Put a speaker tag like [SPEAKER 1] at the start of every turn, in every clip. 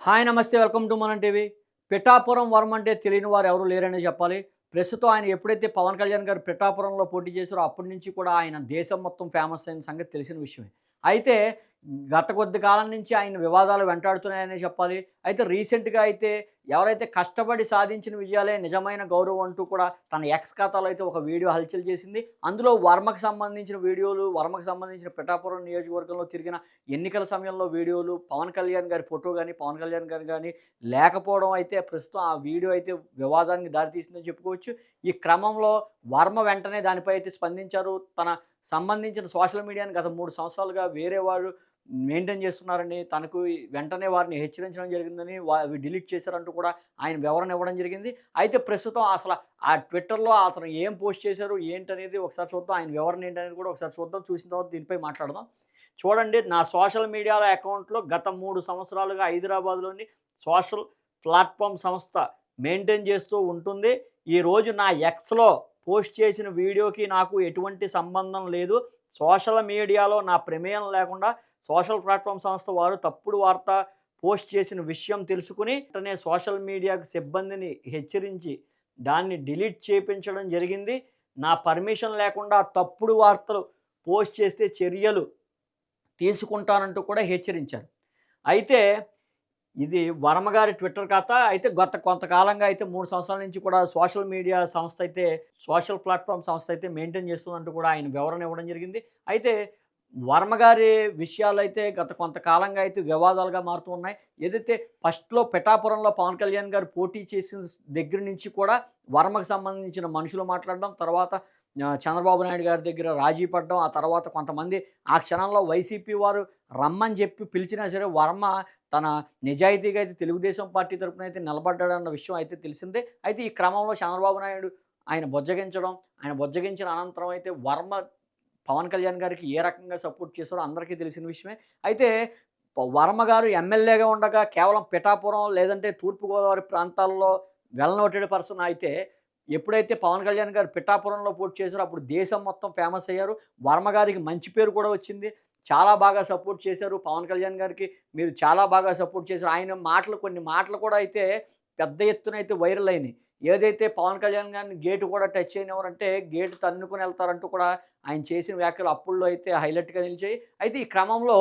[SPEAKER 1] Hi నమస్తే welcome to మనం TV. Pithapuram వరం అంటే తెలియని వారు ఎవరు లేరనే చెప్పాలి. ప్రస్తుతం ఆయన ఎప్పుడైతే పవన్ కళ్యాణ్ గారు పిఠాపురంలో పోటీ చేశారో అప్పటి నుంచి కూడా ఆయన దేశం మొత్తం ఫేమస్ అయిన సంగతి తెలిసిన విషయమే. అయితే గత కొద్ది కాలం నుంచి ఆయన వివాదాలు వెంటాడుతున్నాయనే చెప్పాలి. అయితే రీసెంట్‌గా అయితే ఎవరైతే కష్టపడి సాధించిన విజయాలే నిజమైన గౌరవం అంటూ కూడా తన ఎక్స్ ఖాతాలో అయితే ఒక వీడియో హల్చల్ చేసింది. అందులో వర్మకు సంబంధించిన వీడియోలు, వర్మకు సంబంధించిన పిఠాపురం నియోజకవర్గంలో తిరిగిన ఎన్నికల సమయంలో వీడియోలు, పవన్ కళ్యాణ్ గారి ఫోటో గాని, పవన్ కళ్యాణ్ గారు గాని లేకపోవడం అయితే ప్రస్తుతం ఆ వీడియో అయితే వివాదానికి దారితీసిందని చెప్పుకోవచ్చు. ఈ క్రమంలో వర్మ వెంటనే దానిపై అయితే స్పందించారు. తన సంబంధించిన సోషల్ మీడియాని గత 3 సంవత్సరాలుగా వేరే వారు మెయింటైన్ చేస్తున్నారని, తనకు వెంటనే వారిని హెచ్చరించడం జరిగిందని, అవి డిలీట్ చేశారంటూ కూడా ఆయన వివరణ ఇవ్వడం జరిగింది. అయితే ప్రస్తుతం అసల ఆ ట్విట్టర్‌లో అతను ఏం పోస్ట్ చేశారు, ఏంటనేది ఒకసారి చూద్దాం. ఆయన వివరణ ఏంటనేది కూడా ఒకసారి చూద్దాం. చూసిన తర్వాత దీనిపై మాట్లాడదాం. చూడండి, నా సోషల్ మీడియాలో అకౌంట్‌లో గత 3 సంవత్సరాలుగా హైదరాబాద్‌లోని సోషల్ ప్లాట్‌ఫార్మ్ సంస్థ మెయింటైన్ చేస్తూ ఉంటుంది. ఈరోజు నా ఎక్స్‌లో పోస్ట్ చేసిన వీడియోకి నాకు ఎటువంటి సంబంధం లేదు. సోషల్ మీడియాలో నా ప్రమేయం లేకుండా సోషల్ ప్లాట్‌ఫార్మ్ సంస్థ వారు తప్పుడు వార్త పోస్ట్ చేసిన విషయం తెలుసుకొని వెంటనే సోషల్ మీడియాకు సిబ్బందిని హెచ్చరించి దాన్ని డిలీట్ చేపించడం జరిగింది. నా పర్మిషన్ లేకుండా తప్పుడు వార్తలు పోస్ట్ చేస్తే చర్యలు తీసుకుంటానంటూ కూడా హెచ్చరించారు. అయితే ఇది వర్మగారి ట్విట్టర్ ఖాతా. అయితే గత కొంతకాలంగా అయితే 3 సంవత్సరాల నుంచి కూడా సోషల్ మీడియా సంస్థ అయితే సోషల్ ప్లాట్‌ఫార్మ్ సంస్థ అయితే మెయింటైన్ చేస్తుందంటూ కూడా ఆయన వివరణ ఇవ్వడం జరిగింది. అయితే వర్మగారి విషయాలైతే గత కొంతకాలంగా అయితే వివాదాలుగా మారుతూ ఉన్నాయి. ఏదైతే ఫస్ట్‌లో పిఠాపురంలో పవన్ కళ్యాణ్ గారు పోటీ చేసిన దగ్గర నుంచి కూడా వర్మకు సంబంధించిన మనుషులు మాట్లాడడం, తర్వాత చంద్రబాబు నాయుడు గారి దగ్గర రాజీ పడడం, ఆ తర్వాత కొంతమంది ఆ క్షణంలో వైసీపీ వారు రమ్మని చెప్పి పిలిచినా సరే వర్మ తన నిజాయితీగా అయితే తెలుగుదేశం పార్టీ తరపున అయితే నిలబడ్డాడన్న విషయం అయితే తెలిసిందే. అయితే ఈ క్రమంలో చంద్రబాబు నాయుడు ఆయన బుజ్జగించడం, ఆయన బుజ్జగించిన అనంతరం అయితే వర్మ పవన్ కళ్యాణ్ గారికి ఏ రకంగా సపోర్ట్ చేశారో అందరికీ తెలిసిన విషయమే. అయితే వర్మ గారు ఎమ్మెల్యేగా ఉండగా కేవలం పిఠాపురం లేదంటే తూర్పుగోదావరి ప్రాంతాల్లో వెల్ నోటెడ్ పర్సన్ అయితే ఎప్పుడైతే పవన్ కళ్యాణ్ గారు పిఠాపురంలో పోటీ చేశారో అప్పుడు దేశం మొత్తం ఫేమస్ అయ్యారు. వర్మ గారికి మంచి పేరు కూడా వచ్చింది. చాలా బాగా సపోర్ట్ చేశారు. పవన్ కళ్యాణ్ గారికి మీరు చాలా బాగా సపోర్ట్ చేశారు. ఆయన మాటలు కొన్ని మాటలు కూడా అయితే పెద్ద ఎత్తున అయితే వైరల్ అయినాయి. ఏదైతే పవన్ కళ్యాణ్ గారిని గేట్ కూడా టచ్ చేయనివ్వరంటే గేట్ తన్నుకొని ఎళ్తారంటూ కూడా ఆయన చేసిన వ్యాఖ్యలు అప్పుల్లో అయితే హైలైట్‌గా నిలిచాయి. అయితే ఈ క్రమంలో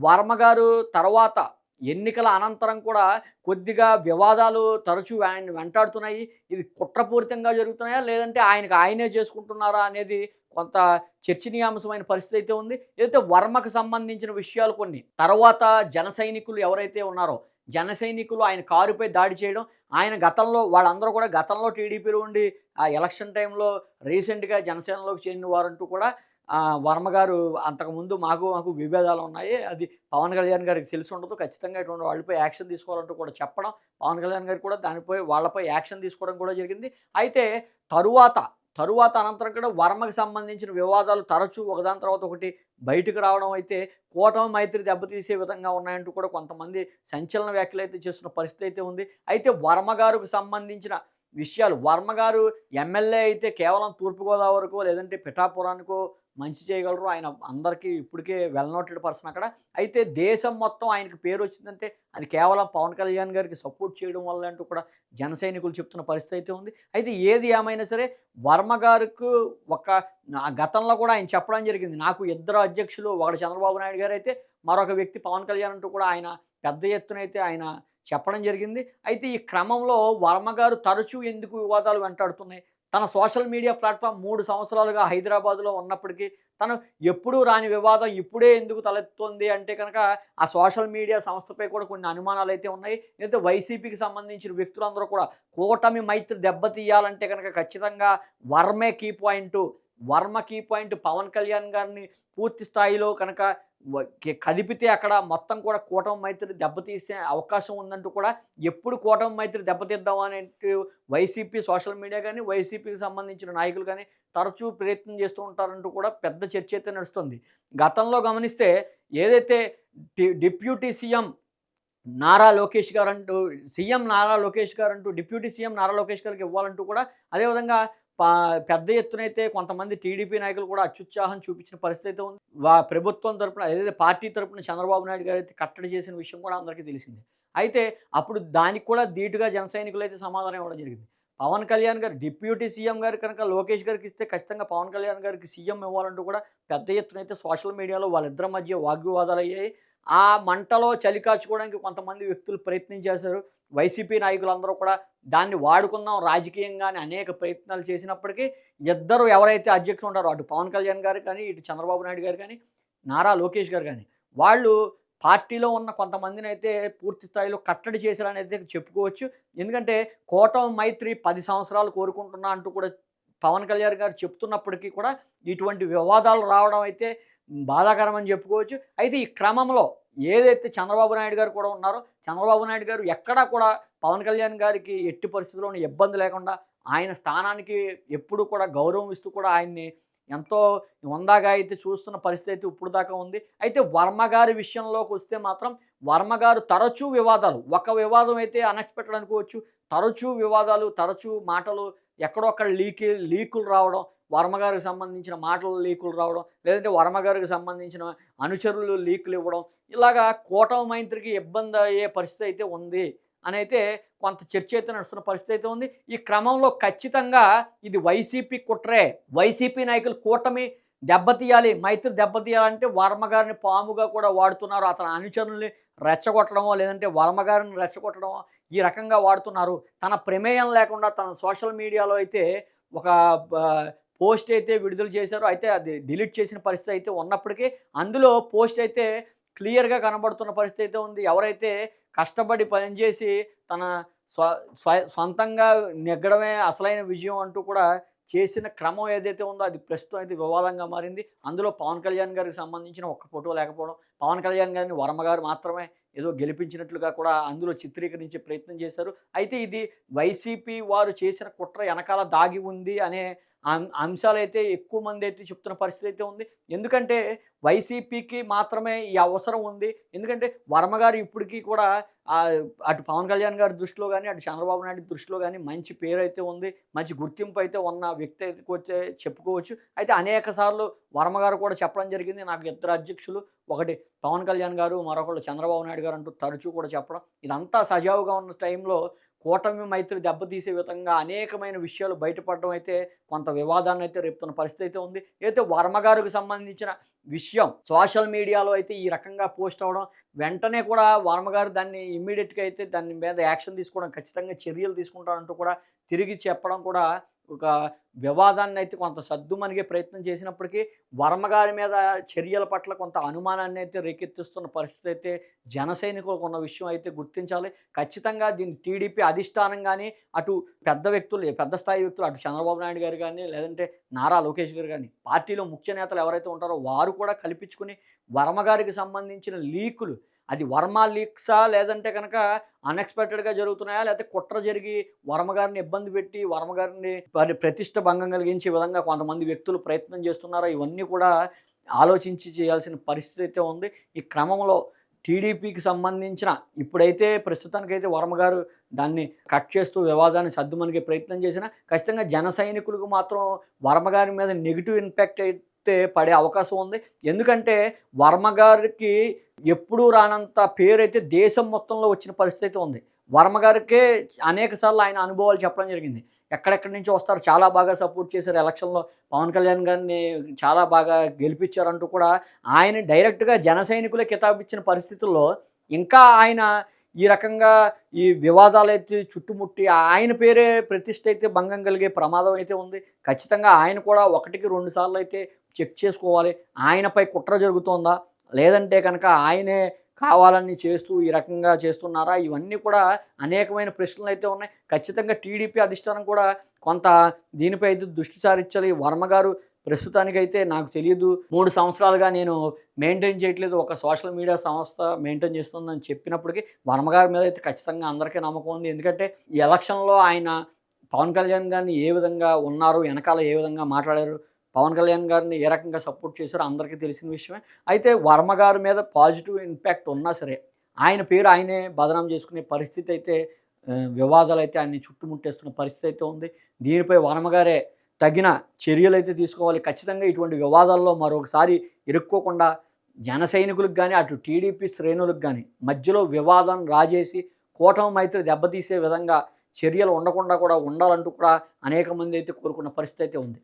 [SPEAKER 1] వర్మ గారు తర్వాత ఎన్నికల అనంతరం కూడా కొద్దిగా వివాదాలు తరచూ ఆయన్ని వెంటాడుతున్నాయి. ఇది కుట్రపూరితంగా జరుగుతున్నాయా? లేదంటే ఆయనకి ఆయనే చేసుకుంటున్నారా? అనేది కొంత చర్చనీయాంశమైన పరిస్థితి అయితే ఉంది. ఏదైతే వర్మకు సంబంధించిన విషయాలు కొన్ని తర్వాత జన సైనికులు ఎవరైతే ఉన్నారో, జన సైనికులు ఆయన కారుపై దాడి చేయడం, ఆయన గతంలో వాళ్ళందరూ కూడా గతంలో టీడీపీలో ఉండి ఆ ఎలక్షన్ టైంలో రీసెంట్‌గా జనసేనలోకి చేరిన వారంటూ కూడా వర్మ గారు అంతకుముందు మాకు విభేదాలున్నాయి. అది పవన్ కళ్యాణ్ గారికి తెలిసుండదు. ఖచ్చితంగా ఇటువంటి వాళ్ళపై యాక్షన్ తీసుకోవాలంటూ కూడా చెప్పడం, పవన్ కళ్యాణ్ గారు కూడా దానిపై వాళ్ళపై యాక్షన్ తీసుకోవడం కూడా జరిగింది. అయితే తరువాత, తరువాత అనంతరం కూడా వర్మకి సంబంధించిన వివాదాలు తరచూ ఒకదాని తర్వాత ఒకటి బయటకు రావడం అయితే కూటమి మైత్రి దెబ్బతీసే విధంగా ఉన్నాయంటూ కూడా కొంతమంది సంచలన వ్యాఖ్యలైతే చేస్తున్న పరిస్థితి అయితే ఉంది. అయితే వర్మ గారికి సంబంధించిన విషయాలు వర్మ గారు ఎమ్మెల్యే అయితే కేవలం తూర్పుగోదావరికో లేదంటే పిఠాపురానికో మంచి చేయగలరు. ఆయన అందరికీ ఇప్పటికే వెల్ నోటెడ్ పర్సన్ అక్కడ. అయితే దేశం మొత్తం ఆయనకి పేరొచ్చిందంటే అది కేవలం పవన్ కళ్యాణ్ గారికి సపోర్ట్ చేయడం వల్లే అంటూ కూడా జన సైనికులు చెప్తున్న పరిస్థితి అయితే ఉంది. అయితే ఏది ఏమైనా సరే వర్మ గారికి ఒక గతంలో కూడా ఆయన చెప్పడం జరిగింది. నాకు ఇద్దరు అధ్యక్షులు ఒకడు చంద్రబాబు నాయుడు గారైతే, మరొక వ్యక్తి పవన్ కళ్యాణ్ అంటూ కూడా ఆయన పెద్ద ఎత్తునైతే ఆయన చెప్పడం జరిగింది. అయితే ఈ క్రమంలో వర్మ గారు తరచూ ఎందుకు వివాదాలు వెంటాడుతున్నాయి? తన సోషల్ మీడియా ప్లాట్‌ఫార్మ్ 3 సంవత్సరాలుగా హైదరాబాద్‌లో ఉన్నప్పటికీ, తను ఎప్పుడూ రాని వివాదం ఇప్పుడే ఎందుకు తలెత్తుతోంది అంటే గనక, ఆ సోషల్ మీడియా సంస్థపై కూడా కొన్ని అనుమానాలైతే ఉన్నాయి. అయితే వైసీపీకి సంబంధించిన వ్యక్తులందరూ కూడా కూటమి మైత్రి దెబ్బతీయాలంటే గనక ఖచ్చితంగా వర్మే key point. Varma key point Pawan Kalyan గారిని పూర్తి స్థాయిలో కనుక కదిపితే అక్కడ మొత్తం కూడా కూటమి మైత్రి దెబ్బతీసే అవకాశం ఉందంటూ కూడా ఎప్పుడు కూటమి మైత్రి దెబ్బతీద్దాం అనేట్టు వైసీపీ సోషల్ మీడియా గానీ, వైసీపీకి సంబంధించిన నాయకులు గానీ తరచూ ప్రయత్నం చేస్తూ ఉంటారంటూ కూడా పెద్ద చర్చ అయితే నడుస్తుంది. గతంలో గమనిస్తే ఏదైతే డిప్యూటీ సీఎం నారా లోకేష్ గారంటూ సీఎం నారా లోకేష్ గారంటూ డిప్యూటీ సీఎం నారా లోకేష్ గారికి ఇవ్వాలంటూ కూడా అదేవిధంగా పా పెద్ద ఎత్తునైతే కొంతమంది టీడీపీ నాయకులు కూడా అత్యుత్సాహం చూపించిన పరిస్థితి అయితే ఉంది. ప్రభుత్వం తరపున ఏదైతే పార్టీ తరపున చంద్రబాబు నాయుడు గారైతే కట్టడి చేసిన విషయం కూడా అందరికీ తెలిసిందే. అయితే అప్పుడు దానికి కూడా ధీటుగా జన సైనికులైతే సమాధానం ఇవ్వడం జరిగింది. పవన్ కళ్యాణ్ గారు డిప్యూటీ సీఎం గారు కనుక లోకేష్ గారికి ఇస్తే ఖచ్చితంగా పవన్ కళ్యాణ్ గారికి సీఎం ఇవ్వాలంటూ కూడా పెద్ద ఎత్తున అయితే సోషల్ మీడియాలో వాళ్ళిద్దరి మధ్య వాగ్వివాదాలయ్యాయి. ఆ మంటలో చలి కాచుకోవడానికి కొంతమంది వ్యక్తులు ప్రయత్నం చేశారు. వైసీపీ నాయకులందరూ కూడా దాన్ని వాడుకుందాం రాజకీయంగా అని అనేక ప్రయత్నాలు చేసినప్పటికీ ఇద్దరు ఎవరైతే అధ్యక్షులు ఉంటారో అటు పవన్ కళ్యాణ్ గారు కానీ, ఇటు చంద్రబాబు నాయుడు గారు కానీ, నారా లోకేష్ గారు కానీ, వాళ్ళు పార్టీలో ఉన్న కొంతమందినైతే పూర్తి స్థాయిలో కట్టడి చేశారనైతే చెప్పుకోవచ్చు. ఎందుకంటే కూటమి మైత్రి 10 సంవత్సరాలు కోరుకుంటున్నా అంటూ కూడా పవన్ కళ్యాణ్ గారు చెప్తున్నప్పటికీ కూడా ఇటువంటి వివాదాలు రావడం అయితే బాధాకరమని చెప్పుకోవచ్చు. అయితే ఈ క్రమంలో ఏదైతే చంద్రబాబు నాయుడు గారు కూడా ఉన్నారో, చంద్రబాబు నాయుడు గారు ఎక్కడా కూడా పవన్ కళ్యాణ్ గారికి ఎట్టి పరిస్థితుల్లోనూ ఇబ్బంది లేకుండా ఆయన స్థానానికి ఎప్పుడూ కూడా గౌరవం ఇస్తూ కూడా ఆయన్ని ఎంతో హుందాగా అయితే చూస్తున్న పరిస్థితి అయితే ఇప్పుడు దాకా ఉంది. అయితే వర్మ గారి విషయంలోకి వస్తే మాత్రం వర్మ గారు తరచూ వివాదాలు, ఒక వివాదం అయితే అన్‌ఎక్స్‌పెక్టెడ్ అనుకోవచ్చు. తరచూ వివాదాలు, తరచూ మాటలు ఎక్కడో అక్కడ లీకులు రావడం, వర్మ గారికి సంబంధించిన మాటలు లీకులు రావడం, లేదంటే వర్మ గారికి సంబంధించిన అనుచరులు లీకులు ఇవ్వడం, ఇలాగా కూటమి మైత్రికి ఇబ్బంది అయ్యే పరిస్థితి అయితే ఉంది అనైతే కొంత చర్చ అయితే నడుస్తున్న పరిస్థితి అయితే ఉంది. ఈ క్రమంలో ఖచ్చితంగా ఇది వైసీపీ కుట్రే. వైసీపీ నాయకులు కూటమి దెబ్బతీయాలి, మైత్రి దెబ్బతీయాలంటే వర్మ గారిని పాముగా కూడా వాడుతున్నారు. అతని అనుచరుల్ని రెచ్చగొట్టడమో, లేదంటే వర్మ గారిని రెచ్చగొట్టడమో ఈ రకంగా వాడుతున్నారు. తన ప్రమేయం లేకుండా తన సోషల్ మీడియాలో అయితే ఒక పోస్ట్ అయితే విడుదల చేశారు. అయితే అది డిలీట్ చేసిన పరిస్థితి అయితే ఉన్నప్పటికీ అందులో పోస్ట్ అయితే క్లియర్‌గా కనబడుతున్న పరిస్థితి అయితే ఉంది. ఎవరైతే కష్టపడి పనిచేసి తన స్వ స్వ సొంతంగా నెగ్గడమే అసలైన విజయం అంటూ కూడా చేసిన క్రమం ఏదైతే ఉందో అది ప్రస్తుతం అయితే వివాదంగా మారింది. అందులో పవన్ కళ్యాణ్ గారికి సంబంధించిన ఒక్క ఫోటో లేకపోవడం, పవన్ కళ్యాణ్ గారిని వర్మ గారు మాత్రమే ఏదో గెలిపించినట్లుగా కూడా అందులో చిత్రీకరించే ప్రయత్నం చేశారు. అయితే ఇది వైసీపీ వారు చేసిన కుట్ర ఎనకాల దాగి ఉంది అనే అంశాలైతే ఎక్కువ మంది అయితే చెప్తున్న పరిస్థితి అయితే ఉంది. ఎందుకంటే వైసీపీకి మాత్రమే ఈ అవసరం ఉంది. ఎందుకంటే వర్మ గారు ఇప్పటికీ కూడా అటు పవన్ కళ్యాణ్ గారి దృష్టిలో గాని, అటు చంద్రబాబు నాయుడు దృష్టిలో గాని మంచి పేరైతే ఉంది. మంచి గుర్తింపు అయితే ఉన్న వ్యక్తి అయితే చెప్పుకోవచ్చు. అయితే అనేక సార్లు వర్మ గారు కూడా చెప్పడం జరిగింది. నాకు ఇద్దరు అధ్యక్షులు, ఒకటి పవన్ కళ్యాణ్ గారు, మరొకళ్ళు చంద్రబాబు నాయుడు గారు అంటూ తరచూ కూడా చెప్పడం. ఇదంతా సజావుగా ఉన్న టైంలో కూటమి మైత్రి దెబ్బతీసే విధంగా అనేకమైన విషయాలు బయటపడడం అయితే కొంత వివాదాన్ని అయితే రేపుతున్న పరిస్థితి అయితే ఉంది. అయితే వర్మ గారికి సంబంధించిన విషయం సోషల్ మీడియాలో అయితే ఈ రకంగా పోస్ట్ అవ్వడం, వెంటనే కూడా వర్మ గారు దాన్ని ఇమ్మీడియేట్‌గా అయితే దాని మీద యాక్షన్ తీసుకోవడం, ఖచ్చితంగా చర్యలు తీసుకుంటానంటూ కూడా తిరిగి చెప్పడం కూడా ఒక వివాదాన్నయితే కొంత సద్దుమణిగే ప్రయత్నం చేసినప్పటికీ, వర్మ గారి మీద చర్యల పట్ల కొంత అనుమానాన్ని అయితే రేకెత్తిస్తున్న పరిస్థితి అయితే జన సైనికులకు ఉన్న విషయం అయితే గుర్తించాలి. ఖచ్చితంగా దీన్ని టీడీపీ అధిష్టానం గాని, అటు పెద్ద వ్యక్తులు, పెద్ద స్థాయి వ్యక్తులు అటు చంద్రబాబు నాయుడు గారు గాని, లేదంటే నారా లోకేష్ గారు గాని, పార్టీలో ముఖ్య నేతలు ఎవరైతే ఉంటారో వారు కూడా కల్పించుకొని వర్మ గారికి సంబంధించిన లీకులు, అది వర్మ లీక్సా లేదంటే కనుక అన్‌ఎక్స్‌పెక్టెడ్‌గా జరుగుతున్నాయా? లేకపోతే కుట్ర జరిగి వర్మ గారిని ఇబ్బంది పెట్టి, వర్మ గారిని ప్రతిష్ట భంగం కలిగించే విధంగా కొంతమంది వ్యక్తులు ప్రయత్నం చేస్తున్నారా? ఇవన్నీ కూడా ఆలోచించి చేయాల్సిన పరిస్థితి అయితే ఉంది. ఈ క్రమంలో టీడీపీకి సంబంధించిన ఇప్పుడైతే ప్రస్తుతానికైతే వర్మ గారు దాన్ని కట్ చేస్తూ వివాదాన్ని సద్దుమణిగే ప్రయత్నం చేసినా, ఖచ్చితంగా జన సైనికులకు మాత్రం వర్మ గారి మీద నెగెటివ్ ఇంపాక్ట్ అయితే పడే అవకాశం ఉంది. ఎందుకంటే వర్మ గారికి ఎప్పుడూ రానంత పేరైతే దేశం మొత్తంలో వచ్చిన పరిస్థితి అయితే ఉంది. వర్మ గారికే అనేక సార్లు ఆయన అనుభవాలు చెప్పడం జరిగింది. ఎక్కడెక్కడి నుంచో వస్తారు, చాలా బాగా సపోర్ట్ చేశారు ఎలక్షన్‌లో పవన్ కళ్యాణ్ గారిని చాలా బాగా గెలిపించారంటూ కూడా ఆయన డైరెక్ట్‌గా జన సైనికులే కితాబిచ్చిన పరిస్థితుల్లో ఇంకా ఆయన ఈ రకంగా ఈ వివాదాలైతే చుట్టుముట్టి ఆయన పేరే ప్రతిష్ట అయితే భంగం కలిగే ప్రమాదం అయితే ఉంది. ఖచ్చితంగా ఆయన కూడా ఒకటికి 2 సార్లు అయితే చెక్ చేసుకోవాలి. ఆయనపై కుట్ర జరుగుతోందా? లేదంటే కనుక ఆయనే కావాలని చేస్తూ ఈ రకంగా చేస్తున్నారా? ఇవన్నీ కూడా అనేకమైన ప్రశ్నలైతే ఉన్నాయి. ఖచ్చితంగా టీడీపీ అధిష్టానం కూడా కొంత దీనిపై అయితే దృష్టి సారించాలి. వర్మ గారు ప్రస్తుతానికైతే నాకు తెలియదు 3 సంవత్సరాలుగా నేను మెయింటైన్ చేయట్లేదు, ఒక సోషల్ మీడియా సంస్థ మెయింటైన్ చేస్తుందని చెప్పినప్పటికీ వర్మ గారి మీద అయితే ఖచ్చితంగా అందరికీ నమ్మకం ఉంది. ఎందుకంటే ఈ ఎలక్షన్‌లో ఆయన పవన్ కళ్యాణ్ గారిని ఏ విధంగా ఉన్నారు, వెనకాల ఏ విధంగా మాట్లాడారు, పవన్ కళ్యాణ్ గారిని ఏ రకంగా సపోర్ట్ చేశారో అందరికీ తెలిసిన విషయమే. అయితే వర్మ గారి మీద పాజిటివ్ ఇంపాక్ట్ ఉన్నా సరే, ఆయన పేరు ఆయనే బదనాం చేసుకునే పరిస్థితి అయితే వివాదాలైతే ఆయన్ని చుట్టుముట్టేస్తున్న పరిస్థితి అయితే ఉంది. దీనిపై వర్మ గారే తగిన చర్యలైతే తీసుకోవాలి. ఖచ్చితంగా ఇటువంటి వివాదాల్లో మరొకసారి ఇరుక్కోకుండా జన సైనికులకు గాని, అటు టీడీపీ శ్రేణులకు గాని మధ్యలో వివాదం రాజేసి కూటమి మైత్రి దెబ్బతీసే విధంగా చర్యలు ఉండకుండా కూడా ఉండాలంటూ కూడా అనేక మంది అయితే కోరుకున్న పరిస్థితి అయితే ఉంది.